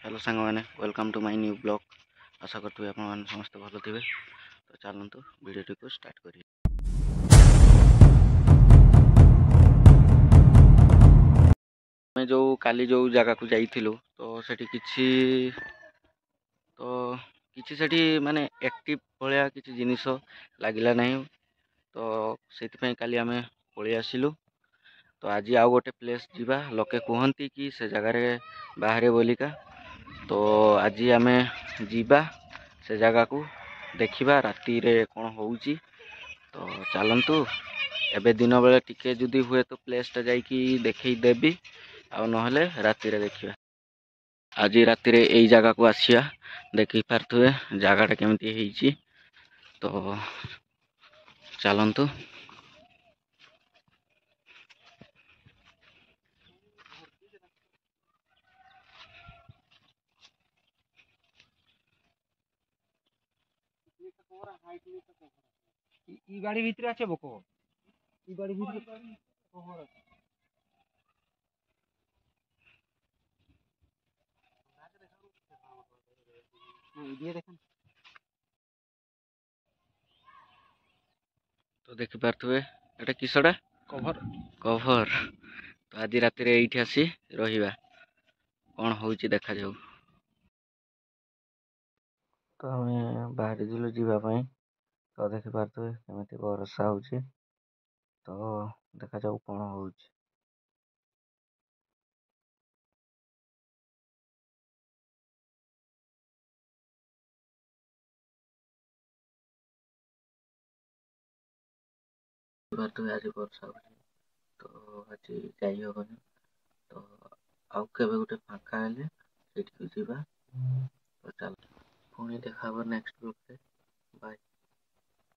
Hello सांग मैंने welcome to my new blog. आशा करते आप समस्त भल थे। तो चलतु वीडियो को स्टार्ट करिए। मैं जो काली जो जगह को जाइलु तो सेठी किछि तो किछि सेठी माने एक्टिव भलिया किछि जिनिस लागिला नहीं। तो सेति काली आमे पळि आसिलु। तो आज आउ गोटे प्लेस जीवा लोके कहती कि से जगार बाहर बोलिका। तो आज आमे जीवा से जगह को देखिबा राती रे कौन होउची। तो चलतु एबे दिन बेले टिके जुदी हुए तो प्लेसटा जाइकी देखई देबी आ नहले राती रे देखिबा। आज राती रे एई जगह को आसिया देखि पारथुए जगहटा केमती हेइची। तो चलतु ই বাড়ি ভিতরে আছে বকো ই বাড়ি ভিতরে শহর আছে দিয়ে দেখেন। तो देखि पारथुए एटा किसडा कभर कभर। तो आज राती रे एइठी आसी रहिबा कौन होउची देखा जाऊ। तो हमें बाहरी दिलु जीवा पई। तो देखि पारथुए केमती वर्षा होउची। तो देखा जाऊ कौन होउची। पारथुए आज वर्षा होउची। तो आज जाई हबनी। तो आउ केबे गुटे फांका हेले सेठी को जीवा। तो चल पुणी देखा हबो नेक्स्ट ब्लॉग रे। बाय।